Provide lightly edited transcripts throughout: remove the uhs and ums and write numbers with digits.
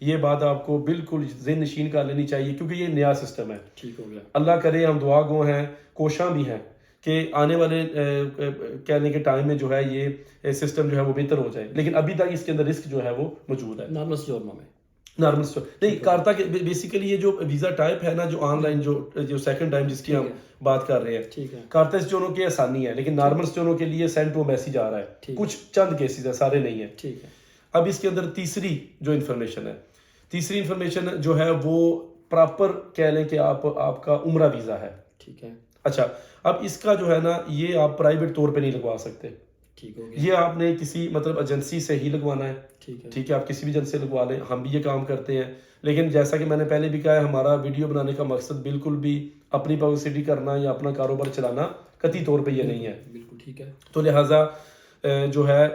یہ بات آپ کو بالکل ذہن نشین کر لینی چاہیے، کیونکہ یہ نیا سسٹم ہے. ٹھیک ہو گیا. اللہ کرے ہم دعا گو ہیں، کوشاں بھی ہیں کہ آنے والے کہنے کے ٹائم میں جو ہے یہ سسٹم جو ہے وہ بہتر ہو جائے، لیکن ابھی تک اس کے اندر رسک جو ہے وہ موجود ہے. نارمل سجورنو میں نارمل نہیں کارتا کے بیسیکلی یہ جو ویزا ٹائپ ہے نا، جو آن لائن جو سیکنڈ ٹائم جس کی ہم بات کر رہے ہیں، ٹھیک ہے. کارتا سجورنو کی آسانی ہے، لیکن نارمل سجورنو کے لیے سینڈ ٹو میسج آ رہا ہے. کچھ چند کیسز ہیں، سارے نہیں ہیں. ٹھیک ہے. اب اس کے اندر تیسری جو انفارمیشن ہے، تیسری انفارمیشن جو ہے وہ پراپر کہہ لیں کہ آپ کا عمرہ ویزا ہے. ٹھیک ہے. اچھا، اب اس کا جو ہے نا یہ آپ پرائیویٹ طور پہ نہیں لگوا سکتے. ٹھیک ہو گیا. یہ آپ نے کسی مطلب ایجنسی سے ہی لگوانا ہے. ٹھیک ہے. ٹھیک ہے، آپ کسی بھی ایجنسی سے لگوا لیں، ہم بھی یہ کام کرتے ہیں. لیکن جیسا کہ میں نے پہلے بھی کہا ہے، ہمارا ویڈیو بنانے کا مقصد بالکل بھی اپنی پبلسٹی کرنا یا اپنا کاروبار چلانا قطعی طور پہ یہ نہیں ہے. بالکل ٹھیک ہے. تو لہٰذا جو ہے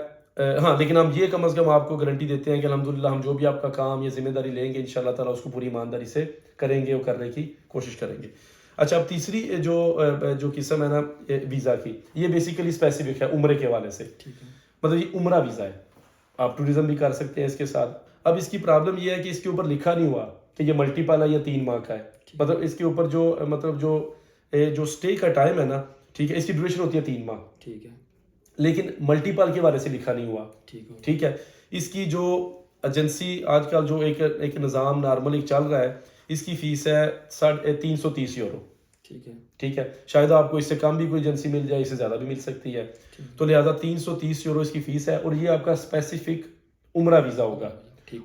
ہاں، لیکن ہم یہ کم از کم آپ کو گارنٹی دیتے ہیں کہ الحمدللہ ہم جو بھی آپ کا کام یا ذمہ داری لیں گے انشاءاللہ تعالیٰ اس کو پوری ایمانداری سے کریں گے اور کرنے کی کوشش کریں گے. اچھا، اب تیسری جو قسم ہے نا ویزا کی، یہ بیسیکلی اسپیسیفک ہے عمرے کے حوالے سے. ٹھیک ہے. مطلب یہ عمرہ ویزا ہے، آپ ٹوریزم بھی کر سکتے ہیں اس کے ساتھ. اب اس کی پرابلم یہ ہے کہ اس کے اوپر لکھا نہیں ہوا کہ یہ ملٹیپل ہے یا 3 ماہ کا ہے. مطلب اس کے اوپر جو اسٹے کا ٹائم ہے نا، ٹھیک ہے، اس کی ڈیوریشن ہوتی ہے 3 ماہ. ٹھیک ہے. لیکن ملٹیپل کے بارے سے لکھا نہیں ہوا. ٹھیک ہے. اس کی جو ایجنسی آج کل جو ایک نظام نارمل ایک چل رہا ہے، اس کی فیس ہے 330 یورو. ٹھیک ہے. ٹھیک ہے، شاید آپ کو اس سے کم بھی کوئی ایجنسی مل جائے، اس سے زیادہ بھی مل سکتی ہے. تو لہٰذا 330 یورو اس کی فیس ہے، اور یہ آپ کا اسپیسیفک عمرہ ویزا ہوگا.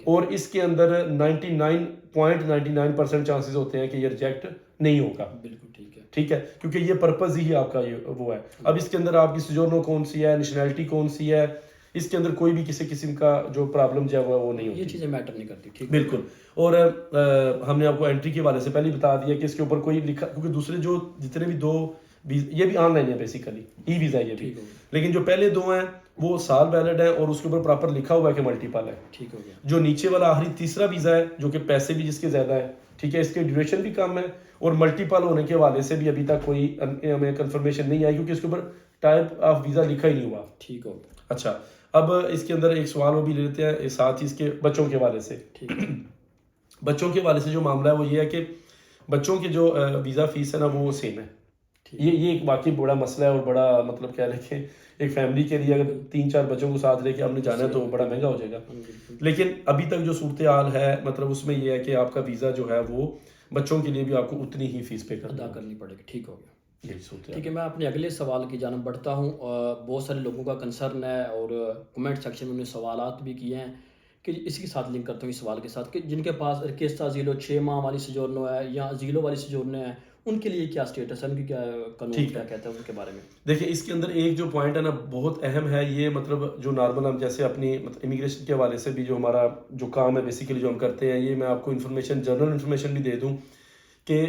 اور اس کے اندر 99.99% چانسز ہوتے ہیں کہ یہ ریجیکٹ نہیں ہوگا. بالکل ٹھیک ہے. ٹھیک ہے، کیونکہ یہ پرپز ہی آپ کا وہ ہے. اب اس کے اندر آپ کی سجورنو کون سی ہے، نیشنلٹی کون سی ہے، اس کے اندر کوئی بھی کسی قسم کا جو پرابلم جو ہے وہ نہیں ہوتی. یہ چیزیں میٹر نہیں کرتی. ٹھیک. بالکل. اور ہم نے آپ کو انٹری کے حوالے سے پہلے بتا دیا کہ اس کے اوپر کوئی لکھا، کیونکہ دوسرے جو جتنے بھی 2 یہ بھی آن لائن ہے بیسیکلی، ای ویزا یہ بھی، لیکن جو پہلے 2 ہیں وہ سال ویلڈ ہے اور اس کے اوپر پراپر لکھا ہوا ہے کہ ملٹیپل ہے. ٹھیک ہو گیا. جو نیچے والا آخری تیسرا ویزا ہے، جو کہ پیسے بھی جس کے زیادہ ہے، ٹھیک ہے، اس کے ڈیوریشن بھی کم ہے اور ملٹیپل ہونے کے حوالے سے بھی ابھی تک کوئی ہمیں کنفرمیشن نہیں آئی، کیونکہ اس کے اوپر ٹائپ آف ویزا لکھا ہی نہیں ہوا. ٹھیک ہو گیا. اچھا، اب اس کے اندر ایک سوال وہ بھی لیتے ہیں ساتھ ہی اس کے بچوں کے حوالے سے. بچوں کے حوالے سے جو معاملہ ہے وہ یہ ہے کہ بچوں کی جو ویزا فیس ہے نا وہ سیم ہے. یہ ایک واقعی بڑا مسئلہ ہے اور بڑا مطلب کہہ لیں کہ ایک فیملی کے لیے اگر 3-4 بچوں کو ساتھ لے کے ہم نے جانا ہے تو بڑا مہنگا ہو جائے گا. لیکن ابھی تک جو صورتحال ہے مطلب اس میں یہ ہے کہ آپ کا ویزا جو ہے وہ بچوں کے لیے بھی آپ کو اتنی ہی فیس پے ادا کرنی پڑے گی. ٹھیک ہو گیا. ٹھیک ہے، میں اپنے اگلے سوال کی جانب بڑھتا ہوں. بہت سارے لوگوں کا کنسرن ہے اور کمنٹ سیکشن میں انہوں نے سوالات بھی کیے ہیں کہ اسی کے ساتھ لنک کرتا ہوں اس سوال کے ساتھ کہ جن کے پاس ریکویسٹا زیلو 6 ماہ والی سجورنو ہے یا زیلو والی سجورنو ہے، ان کے لیے کیا سٹیٹس ہے، ان کی کیا قانون کیا کہتا ہے ان کے بارے میں. دیکھیں، اس کے اندر ایک جو پوائنٹ ہے نا بہت اہم ہے. یہ مطلب جو نارمل ہم جیسے اپنی امیگریشن کے حوالے سے بھی جو ہمارا جو کام ہے بیسیکلی جو ہم کرتے ہیں، یہ میں آپ کو انفارمیشن جنرل انفارمیشن بھی دے دوں کہ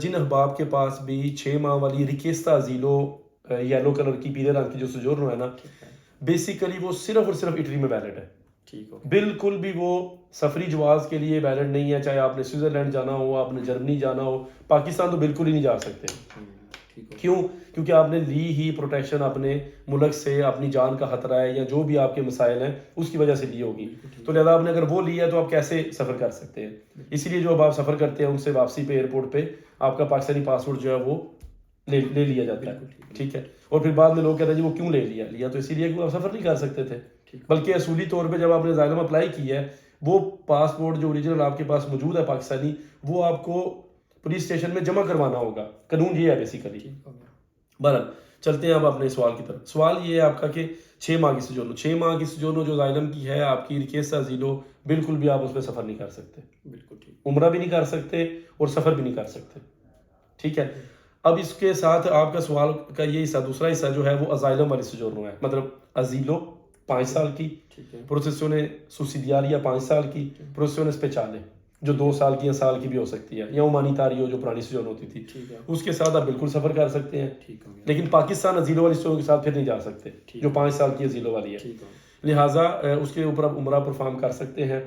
جن احباب کے پاس بھی 6 ماہ والی ریکویسٹا زیلو یلو کلر کی پیلے رنگ کی جو سجورنو ہے نا، بیسیکلی وہ صرف اور صرف اٹلی میں ویلڈ ہے. بالکل بھی وہ سفری جواز کے لیے ویلڈ نہیں ہے. چاہے آپ نے سوئٹزرلینڈ جانا ہو، آپ نے جرمنی جانا ہو، پاکستان تو بالکل ہی نہیں جا سکتے. کیوں؟ کیونکہ آپ نے لی ہی پروٹیکشن اپنے ملک سے، اپنی جان کا خطرہ ہے یا جو بھی آپ کے مسائل ہیں اس کی وجہ سے لی ہوگی. تو لہٰذا آپ نے اگر وہ لیا تو آپ کیسے سفر کر سکتے ہیں. اسی لیے جو اب آپ سفر کرتے ہیں ان سے واپسی پہ ایئرپورٹ پہ آپ کا پاکستانی پاسپورٹ جو ہے وہ لے لیا جاتا ہے. ٹھیک ہے. اور پھر بعد میں لوگ کہتے ہیں جی وہ کیوں لے لیا تو اسی لیے کہ آپ سفر نہیں کر سکتے تھے. بلکہ اصولی طور پہ جب آپ نے اسائلم اپلائی کی ہے، وہ پاسپورٹ جو اوریجنل آپ کے پاس موجود ہے پاکستانی، وہ آپ کو پولیس اسٹیشن میں جمع کروانا ہوگا. قانون یہ ہے بیسیکلی. بہرحال چلتے ہیں اب اپنے سوال کی طرف. سوال یہ ہے آپ کا کہ 6 ماہ کی سجورنو، 6 ماہ کی سجورنو جو اسائلم کی ہے آپ کی ریکویسٹا زیلو، بالکل بھی آپ اس پہ سفر نہیں کر سکتے. بالکل ٹھیک. عمرہ بھی نہیں کر سکتے اور سفر بھی نہیں کر سکتے. ٹھیک ہے. اب اس کے ساتھ آپ کا سوال کا یہ حصہ، دوسرا حصہ جو ہے وہ اسائلم والی سجورنو ہے، مطلب ازیلو 5 سال کی، پروسیسیونے سوسیڈیاریا 5 سال کی، پروسیسیونے اسپیچالے جو 2 سال کی یا سال کی بھی ہو سکتی ہے، یا اومانیتاریو جو پرانی سجورنو ہوتی تھی، اس کے ساتھ آپ بالکل سفر کر سکتے ہیں. لیکن پاکستان ازیلو والی سجورنو کے ساتھ پھر نہیں جا سکتے جو 5 سال کی ازیلو والی ہے. لہٰذا اس کے اوپر آپ عمرہ پرفارم کر سکتے ہیں.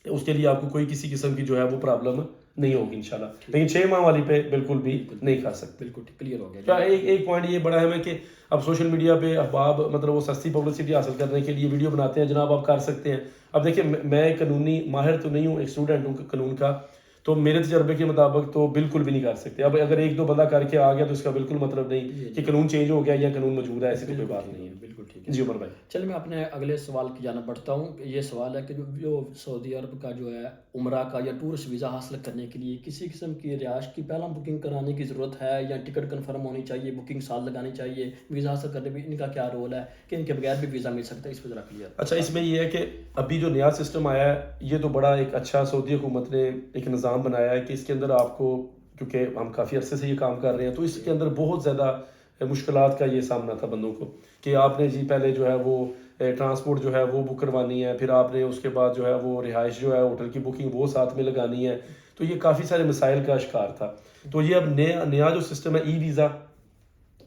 اس کے لیے آپ کو کوئی کسی قسم کی جو ہے وہ پرابلم نہیں ہوگی انشاءاللہ. لیکن 6 ماہ والی پہ بالکل بھی نہیں کھا سکتے. بالکل کلیئر ہو گیا. کیا ایک پوائنٹ یہ بڑا ہے کہ اب سوشل میڈیا پہ احباب مطلب وہ سستی پبلسٹی حاصل کرنے کے لیے ویڈیو بناتے ہیں, جناب آپ کر سکتے ہیں. اب دیکھیں میں قانونی ماہر تو نہیں ہوں, ایک اسٹوڈنٹ ہوں قانون کا, تو میرے تجربے کے مطابق تو بالکل بھی نہیں کر سکتے. اب اگر ایک دو بندہ کر کے آ گیا تو اس کا بالکل مطلب نہیں کہ قانون چینج ہو گیا یا قانون موجود ہے, ایسی کوئی بات نہیں ہے. بالکل ٹھیک ہے. جی عمر بھائی, چلیے میں اپنے اگلے سوال کی جانب بڑھتا ہوں. یہ سوال ہے کہ جو سعودی عرب کا جو ہے عمرہ کا یا ٹورسٹ ویزا حاصل کرنے کے لیے کسی قسم کی رہائش کی پہلا بکنگ کرانے کی ضرورت ہے یا ٹکٹ کنفرم ہونی چاہیے, بکنگ سال لگانی چاہیے, ویزا حاصل کرنے میں ان کا کیا رول ہے کہ ان کے بغیر بھی ویزا مل سکتا ہے, اس پہ ذرا کلیئر. اچھا اس میں یہ ہے کہ ابھی جو نیا سسٹم آیا ہے یہ تو بڑا ایک اچھا سعودی حکومت نے ایک نظام بنایا ہے کہ اس کے اندر آپ کو, کیونکہ ہم کافی عرصے سے یہ کام کر رہے ہیں, تو اس کے اندر بہت زیادہ مشکلات کا یہ سامنا تھا بندوں کو کہ آپ نے جی پہلے جو ہے وہ ٹرانسپورٹ جو ہے وہ بک کروانی ہے, پھر آپ نے اس کے بعد جو ہے وہ رہائش جو ہے ہوٹل کی بکنگ وہ ساتھ میں لگانی ہے, تو یہ کافی سارے مسائل کا شکار تھا. تو یہ اب نیا جو سسٹم ہے ای ویزا,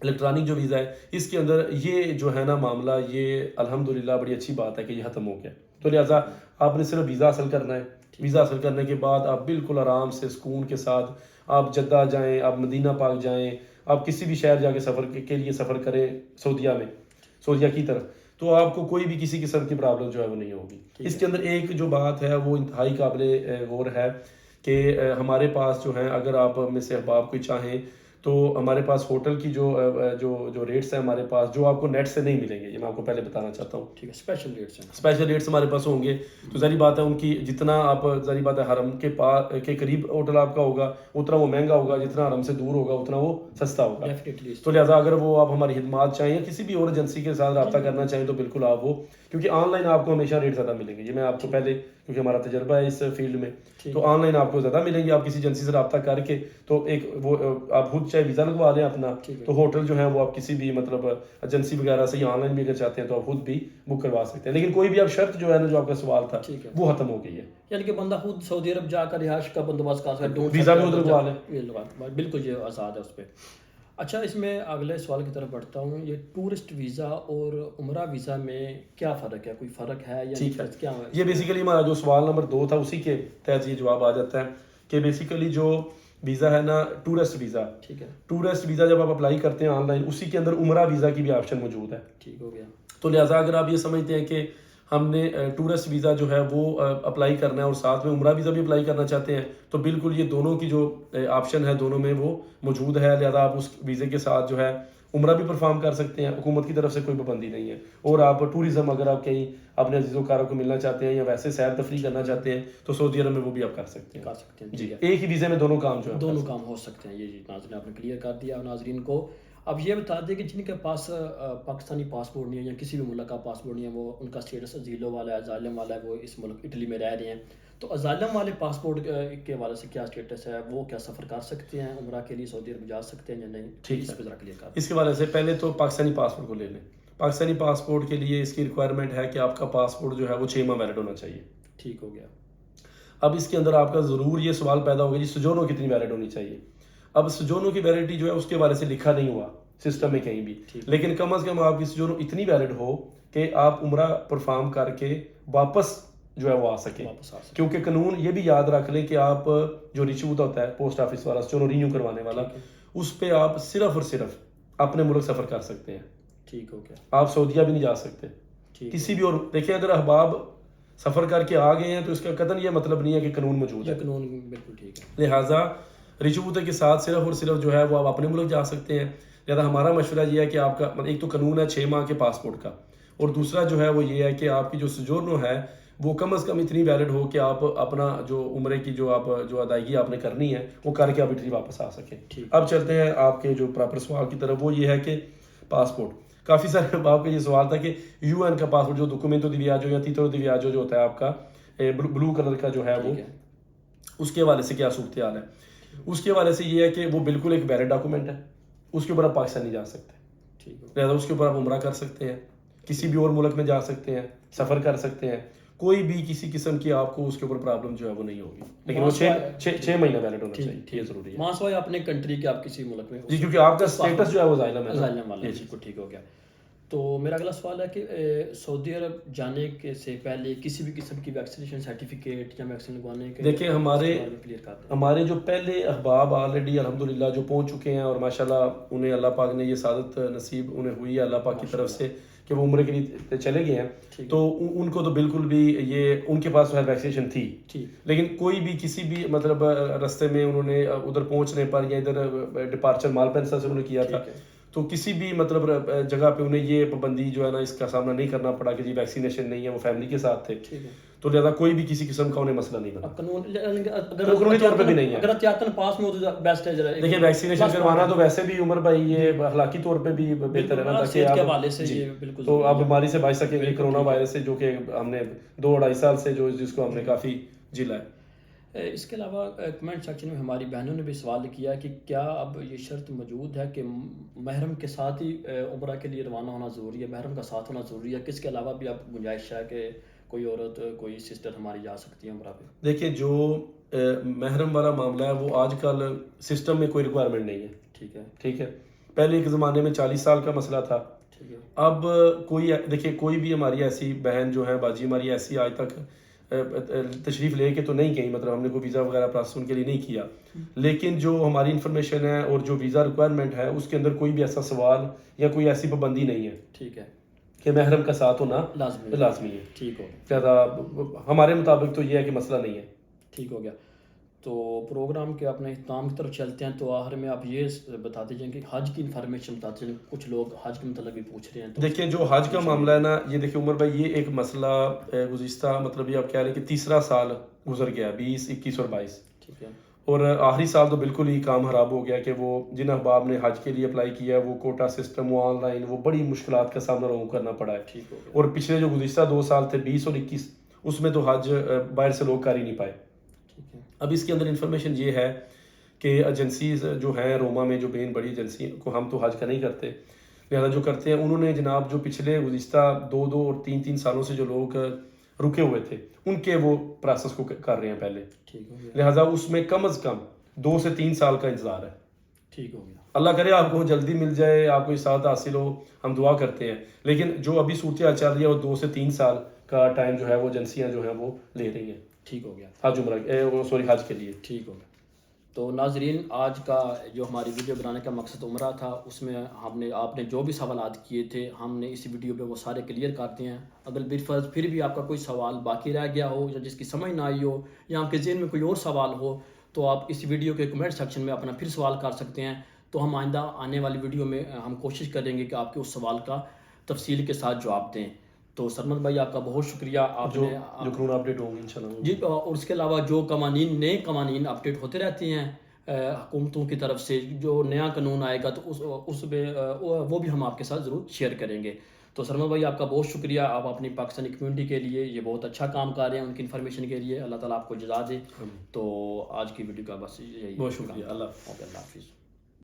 الیکٹرانک جو ویزا ہے, اس کے اندر یہ جو ہے نا معاملہ, یہ الحمدللہ بڑی اچھی بات ہے کہ یہ ختم ہو گیا. تو لہٰذا آپ نے صرف ویزا حاصل کرنا ہے. ویزا حاصل کرنے کے بعد آپ بالکل آرام سے سکون کے ساتھ آپ جدہ جائیں, آپ مدینہ پاک جائیں, آپ کسی بھی شہر جا کے سفر کے لیے سفر کریں سعودیہ کی طرف, تو آپ کو کوئی بھی کسی قسم کی پرابلم جو ہے وہ نہیں ہوگی. اس کے اندر ایک جو بات ہے وہ انتہائی قابل غور ہے کہ ہمارے پاس جو ہیں, اگر آپ میں سے احباب کوئی چاہیں تو ہمارے پاس ہوٹل کی جو ریٹس ہیں ہمارے پاس, جو آپ کو نیٹ سے نہیں ملیں گے, یہ میں آپ کو پہلے بتانا چاہتا ہوں. ٹھیک ہے, اسپیشل ریٹس ہیں, اسپیشل ریٹس ہمارے پاس ہوں گے. تو ظاہری بات ہے ان کی جتنا آپ ظاہری بات ہے حرم کے پاس کے قریب ہوٹل آپ کا ہوگا اتنا وہ مہنگا ہوگا, جتنا حرم سے دور ہوگا اتنا وہ سستا ہوگا. ڈیفینیٹلی. تو لہٰذا اگر وہ آپ ہماری خدمات چاہیں یا کسی بھی اور ایجنسی کے ساتھ رابطہ کرنا چاہیں تو بالکل آپ وہ, کیونکہ آن لائن آپ کو ہمیشہ ریٹ زیادہ ملیں گے. یہ میں آپ کو پہلے, کیونکہ ہمارا تجربہ ہے اس فیلڈ میں, تو آن لائن آپ کو زیادہ ملیں گے. آپ کسی ایجنسی سے رابطہ کر کے تو ایک وہ آپ خود چاہے ویزا لگوا لیں اپنا, تو ہوٹل جو ہے وہ آپ کسی بھی مطلب ایجنسی وغیرہ سے یا آن لائن بھی اگر چاہتے ہیں تو آپ خود بھی بک کروا سکتے ہیں. لیکن کوئی بھی آپ شرط جو ہے نا, جو آپ کا سوال تھا وہ ختم ہو گئی ہے. یعنی کہ بندہ خود سعودی عرب جا کر رہائش کا بندوبست کر سکتا ہے, ویزا بھی ادھر لگوا لیں, بالکل یہ آزاد ہے اس پہ. اچھا اس میں اگلے سوال کی طرف بڑھتا ہوں. یہ ٹورسٹ ویزا اور عمرہ ویزا میں کیا فرق ہے, کوئی فرق ہے یا کیا ہے؟ یہ بیسیکلی ہمارا جو سوال نمبر 2 تھا اسی کے تحت یہ جواب آ جاتا ہے کہ بیسیکلی جو ویزا ہے نا ٹورسٹ ویزا, ٹھیک ہے, ٹورسٹ ویزا جب آپ اپلائی کرتے ہیں آن لائن, اسی کے اندر عمرہ ویزا کی بھی آپشن موجود ہے. ٹھیک ہو گیا. تو لہٰذا اگر آپ یہ سمجھتے ہیں کہ ہم نے ٹورسٹ ویزا جو ہے وہ اپلائی کرنا ہے اور ساتھ میں عمرہ ویزا بھی اپلائی کرنا چاہتے ہیں, تو بالکل یہ دونوں کی جو آپشن ہے دونوں میں وہ موجود ہے. لہٰذا آپ اس ویزے کے ساتھ جو ہے عمرہ بھی پرفارم کر سکتے ہیں, حکومت کی طرف سے کوئی پابندی نہیں ہے. اور آپ ٹوریزم اگر آپ کہیں اپنے عزیز و کاروں کو ملنا چاہتے ہیں یا ویسے سیر تفریح کرنا چاہتے ہیں تو سعودی عرب میں وہ بھی آپ کر سکتے ہیں. جی, ایک ہی ویزے میں دونوں کام جو ہے دونوں کام ہو سکتے ہیں. یہ جی ناظرین آپ نے کلیئر کر دیا ناظرین کو. اب یہ بتا دیں کہ جن کے پاس پاکستانی پاسپورٹ نہیں ہے یا کسی بھی ملک کا پاسپورٹ نہیں ہے, وہ ان کا اسٹیٹس ازیلو والا ہے, ازائلم والا ہے, وہ اس ملک اٹلی میں رہ رہے ہیں, تو ازائلم والے پاسپورٹ کے حوالے سے کیا اسٹیٹس ہے, وہ کیا سفر کر سکتے ہیں عمرہ کے لیے, سعودی عرب جا سکتے ہیں یا نہیں؟ ٹھیک اس پہ ذرا کلیئر کر دیں. اس کے حوالے سے پہلے تو پاکستانی پاسپورٹ کو لے لیں. پاکستانی پاسپورٹ کے لیے اس کی ریکوائرمنٹ ہے کہ آپ کا پاسپورٹ جو ہے وہ 6 ماہ ویلڈ ہونا چاہیے. ٹھیک ہو گیا. اب اس کے اندر آپ کا ضرور یہ سوال پیدا ہوگا جی سجونو کتنی ویلڈ ہونی چاہیے. اب سجونو کی ویلڈٹی جو ہے اس کے حوالے سے لکھا نہیں ہوا سسٹم میں کہیں بھی, لیکن کم از کم آپ کی سجونو اتنی ویلڈ ہو کہ آپ عمرہ پرفارم کر کے واپس جو ہے وہ آ سکیں. کیونکہ قانون یہ بھی یاد رکھ لیں کہ آپ جو رشوت ہوتا ہے پوسٹ آفس والا سجونو رینیو کروانے والا, اس پہ آپ صرف اور صرف اپنے ملک سفر کر سکتے ہیں. ٹھیک ہو گیا. آپ سعودیہ بھی نہیں جا سکتے کسی بھی. اور دیکھیں اگر احباب سفر کر کے آ گئے ہیں تو اس کا قطعاً یہ مطلب نہیں ہے کہ قانون موجود ہے. قانون بالکل ٹھیک ہے. لہٰذا رشوت کے ساتھ صرف اور صرف جو ہے وہ آپ اپنے ملک جا سکتے ہیں. لہٰذا ہمارا مشورہ یہ ہے کہ آپ کا ایک تو قانون ہے 6 ماہ کے پاسپورٹ کا, اور دوسرا جو ہے وہ یہ ہے کہ آپ کی جو سجورنو ہے وہ کم از کم اتنی ویلڈ ہو کہ آپ اپنا جو عمرے کی جو ادائیگی آپ نے کرنی ہے وہ کر کے آپ اٹلی واپس آ سکیں. اب چلتے ہیں آپ کے جو پراپر سوال کی طرف, وہ یہ ہے کہ پاسپورٹ. کافی سارے آپ کا یہ سوال تھا کہ یو این کا پاسپورٹ جو ڈاکومنٹو دی ویاجو یا تیترو دی ویاجو جو ہوتا ہے آپ کا بلو کلر کا جو ہے وہ, اس کے حوالے سے کیا صورتحال ہے. اس کے حوالے سے یہ ہے کہ وہ بالکل ایک ویلڈ ڈاکومنٹ ہے, اس کے اوپر آپ پاکستان نہیں جا سکتے. لہٰذا اس کے اوپر آپ عمرہ کر سکتے ہیں, کسی بھی اور ملک میں جا سکتے ہیں, سفر کر سکتے ہیں, کوئی بھی کسی قسم کی آپ کو اس کے اوپر پرابلم جو ہے وہ نہیں ہوگی. لیکن وہ 6 مہینہ ویلڈ ہونا چاہیے, یہ ضروری ہے. ماسوائے اپنے کنٹری کے آپ کسی ملک میں جی, کیونکہ آپ کا اسٹیٹس جو ہے وہ ازائلم ہے. ازائلم والا, ٹھیک ہو گیا. تو میرا اگلا سوال ہے کہ سعودی عرب جانے کے سے پہلے کسی بھی قسم کی ویکسینیشن سرٹیفکیٹ یا ویکسین لگوانے کے دیکھیں ہمارے جو پہلے احباب آلریڈی الحمدللہ جو پہنچ چکے ہیں اور ماشاءاللہ انہیں اللہ پاک نے یہ سعادت نصیب انہیں ہوئی ہے اللہ پاک کی طرف سے کہ وہ عمرے کے لیے چلے گئے ہیں، تو ان کو تو بالکل بھی یہ ان کے پاس ویکسینیشن تھی، لیکن کوئی بھی کسی بھی مطلب رستے میں انہوں نے ادھر پہنچنے پر یا ادھر ڈپارچر مالپنسا سے انہوں نے کیا تھا، تو کسی بھی مطلب جگہ پہ انہیں یہ پابندی جو ہے نا اس کا سامنا نہیں کرنا پڑا کہ جی ویکسینیشن نہیں ہے، وہ فیملی کے ساتھ تھے، تو لہٰذا کوئی بھی کسی قسم کا انہیں مسئلہ نہیں بنا، قانونی طور پہ بھی نہیں ہے۔ اگر احتیاطاً پاس میں ہو تو بیسٹ ہے۔ دیکھیں ویکسینیشن کروانا تو ویسے بھی عمر بھائی یہ اخلاقی طور پہ بھی بہتر ہے نا، تاکہ آپ تو آپ بیماری سے بچ سکیں گے، کرونا وائرس سے، جو کہ ہم نے 2-2.5 سال سے جس کو ہم نے کافی جھیلا ہے۔ اس کے علاوہ کمنٹ سیکشن میں ہماری بہنوں نے بھی سوال کیا کہ کیا اب یہ شرط موجود ہے کہ محرم کے ساتھ ہی عمرہ کے لیے روانہ ہونا ضروری ہے، محرم کا ساتھ ہونا ضروری ہے، کس کے علاوہ بھی اب گنجائش ہے کہ کوئی عورت کوئی سسٹر ہماری جا سکتی ہے عمرہ پہ؟ دیکھیں جو محرم والا معاملہ ہے وہ آج کل سسٹم میں کوئی ریکوائرمنٹ نہیں ہے، ٹھیک ہے، پہلے ایک زمانے میں 40 سال کا مسئلہ تھا، اب دیکھیں کوئی بھی ہماری ایسی بہن جو ہے باجی ہماری ایسی آج تک تشریف لے کے تو نہیں گئی، مطلب ہم نے کوئی ویزا وغیرہ پروسیس ان کے لیے نہیں کیا، لیکن جو ہماری انفارمیشن ہے اور جو ویزا ریکوائرمنٹ ہے اس کے اندر کوئی بھی ایسا سوال یا کوئی ایسی پابندی نہیں ہے، ٹھیک ہے، کہ محرم کا ساتھ ہونا لازمی ہے، ٹھیک ہو گیا، ہمارے مطابق تو یہ ہے کہ مسئلہ نہیں ہے، ٹھیک ہو گیا۔ تو پروگرام کے اپنے اختتام کی طرف چلتے ہیں، تو آخر میں آپ یہ بتاتے جائیں کہ حج کی انفارمیشن بتاتے جائیں، کچھ لوگ حج کے متعلق بھی پوچھ رہے ہیں۔ دیکھیں جو حج کا معاملہ ہے نا، یہ دیکھیں عمر بھائی یہ ایک مسئلہ گزشتہ مطلب یہ آپ کہہ رہے ہیں کہ تیسرا سال گزر گیا، 20، 21 اور 22، ٹھیک ہے، اور آخری سال تو بالکل ہی کام خراب ہو گیا کہ وہ جن احباب نے حج کے لیے اپلائی کیا ہے وہ کوٹا سسٹم، وہ آن لائن، وہ بڑی مشکلات کا سامنا لوگوں کو کرنا پڑا ہے، اور پچھلے جو گزشتہ 2 سال تھے 20 اور 21 اس میں تو حج باہر سے لوگ کر ہی نہیں پائے۔ اب اس کے اندر انفارمیشن یہ ہے کہ ایجنسیز جو ہیں روما میں جو مین بڑی ایجنسی کو، ہم تو حج کا نہیں کرتے، لہٰذا جو کرتے ہیں انہوں نے جناب جو پچھلے گزشتہ 2 اور 3 سالوں سے جو لوگ رکے ہوئے تھے ان کے وہ پروسیس کو کر رہے ہیں پہلے، لہٰذا اس میں کم از کم 2 سے 3 سال کا انتظار ہے، ٹھیک ہو گیا، اللہ کرے آپ کو جلدی مل جائے، آپ کو ساتھ حاصل ہو، ہم دعا کرتے ہیں، لیکن جو ابھی صورتحال چل رہی ہے وہ 2 سے 3 سال کا ٹائم جو ہے وہ ایجنسیاں جو ہیں وہ لے رہی ہیں، ٹھیک ہو گیا، حج حج کے لیے، ٹھیک ہو گیا۔ تو ناظرین آج کا جو ہماری ویڈیو بنانے کا مقصد عمرہ تھا، اس میں آپ نے جو بھی سوالات کیے تھے ہم نے اس ویڈیو پہ وہ سارے کلیئر کرتے ہیں۔ اگر بالفرض پھر بھی آپ کا کوئی سوال باقی رہ گیا ہو یا جس کی سمجھ نہ آئی ہو یا آپ کے ذہن میں کوئی اور سوال ہو تو آپ اس ویڈیو کے کمنٹ سیکشن میں اپنا پھر سوال کر سکتے ہیں، تو ہم آئندہ آنے والی ویڈیو میں ہم کوشش کریں گے کہ آپ کے اس سوال کا تفصیل کے ساتھ جواب دیں۔ تو سرمد بھائی آپ کا بہت شکریہ، آپ جو نے قانون اپڈیٹ ہوں گے انشاءاللہ جی، اور اس کے علاوہ جو نئے قوانین اپڈیٹ ہوتے رہتے ہیں حکومتوں کی طرف سے، جو نیا قانون آئے گا تو اس میں وہ بھی ہم آپ کے ساتھ ضرور شیئر کریں گے۔ تو سرمد بھائی آپ کا بہت شکریہ، آپ اپنی پاکستانی کمیونٹی کے لیے یہ بہت اچھا کام کر رہے ہیں، ان کی انفارمیشن کے لیے اللہ تعالیٰ آپ کو جزا دے۔ تو آج کی ویڈیو کا بس یہی، بہت شکریہ، اللہ حافظ۔